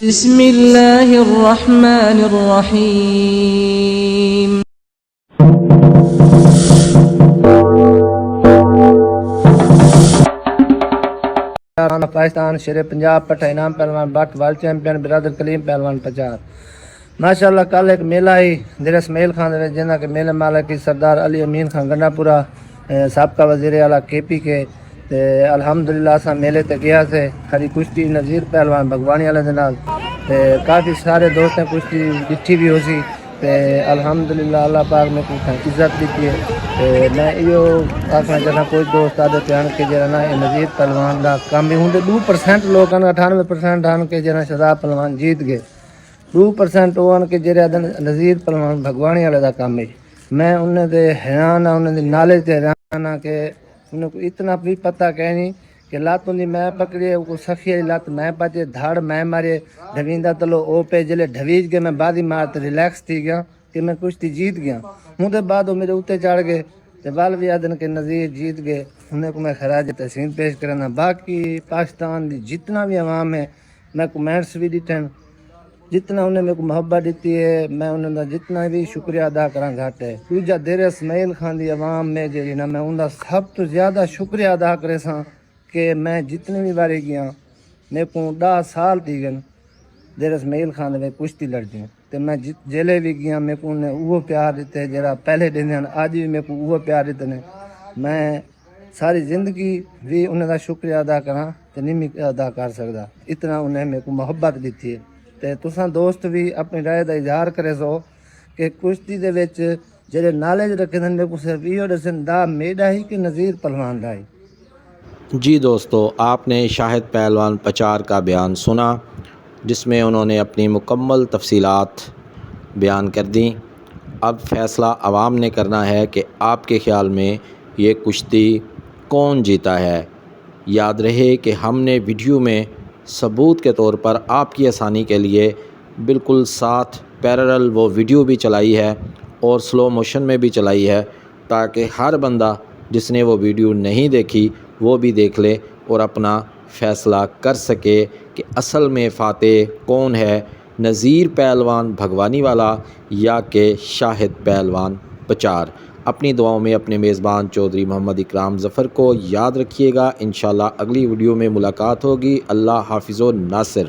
بسم اللہ الرحمن الرحیم۔ پاکستان شیر پنجاب پٹھا انعام پہلوان بٹ ورلڈ چیمپئن برادر کلیم پہلوان پچار ماشاءاللہ کل ایک میلہ ہی دیر اسمیل خان دے جنہ کے میلے مالک سردار علی امین خان گنڈا پورا سابقہ وزیر اعلیٰ کے پی کے الحمدللہ اساں میلے تے گیا سے کھڑی کشتی نذیر پہلوان بھگوانی والے دے نال کافی سارے دوستیں کشتی ڈٹھی بھی ہو سی الحمدللہ اللہ پاک نے کوئی عزت دیتی ہے میں یہ آخنا چاہتا کوئی دوست آدھے پیان کے جرا نا نذیر پہلوان دا کام بھی ہوں 2% لوگ 98% آن کے جرا شہزاد پہلوان جیت گئے 2% وہ آن کے جرا نذیر پہلوان بھگوانی والے دا کام ہے میں انہیں دے حیران ہاں انہیں دے نالج تے حیران ہاں کہ انہیں کو اتنا بھی پتہ کہ نہیں کہ لات ان میں پکڑیے کو سخی لات میں پچے دھڑ میں مارے ڈھویندا تلو او پہ جلے ڈھویج گئے میں بادی مارتے ریلیکس تھی گیا کہ میں کشتی جیت گیا ہوں دے بعد وہ میرے اوتے چڑھ گئے تے بال بھی آدن کہ نذیر جیت گئے انہیں کو میں خراج تحسین پیش کرنا باقی پاکستان دی جتنا بھی عوام ہے میں کمنٹس بھی دیتے جتنا انہیں میرے کو محبت دیتی ہے میں انہوں نے جتنا بھی شکریہ ادا کرنا گھٹ ہے دوجا دیر اسماعیل خان دی عوام میں جی نا میں انہوں سب تو زیادہ شکریہ ادا کرے ساں کہ میں جتنے بھی بارے گیا میرے کو 10 سال تھی گئے دیر اسماعیل خان دے کشتی لڑ دیں تو میں جیلے بھی گیا میرے کو انہیں وہ پیار دیتے جرا پہلے دن آج بھی میرے کو وہ پیار دیتے ہیں میں ساری زندگی بھی انہیں دا شکریہ ادا کرا تو نہیں ادا کر سکتا اتنا انہیں میرے کو محبت دیتی ہے تے تساں دوست بھی اپنی رائے دا اظہار کرے سو کہ کشتی دے وچ جڑے نالج رکھے دن میرے کو صرف یہ دسن دا میڈا ہی کہ نذیر پہلوان دا ہی۔ جی دوستو آپ نے شاہد پہلوان پچار کا بیان سنا جس میں انہوں نے اپنی مکمل تفصیلات بیان کر دیں۔ اب فیصلہ عوام نے کرنا ہے کہ آپ کے خیال میں یہ کشتی کون جیتا ہے۔ یاد رہے کہ ہم نے ویڈیو میں ثبوت کے طور پر آپ کی آسانی کے لیے بالکل ساتھ پیرالل وہ ویڈیو بھی چلائی ہے اور سلو موشن میں بھی چلائی ہے تاکہ ہر بندہ جس نے وہ ویڈیو نہیں دیکھی وہ بھی دیکھ لے اور اپنا فیصلہ کر سکے کہ اصل میں فاتح کون ہے، نذیر پہلوان بھگوانی والا یا کہ شاہد پہلوان پچار۔ اپنی دعاؤں میں اپنے میزبان چودھری محمد اکرام ظفر کو یاد رکھیے گا۔ انشاءاللہ اگلی ویڈیو میں ملاقات ہوگی۔ اللہ حافظ و ناصر۔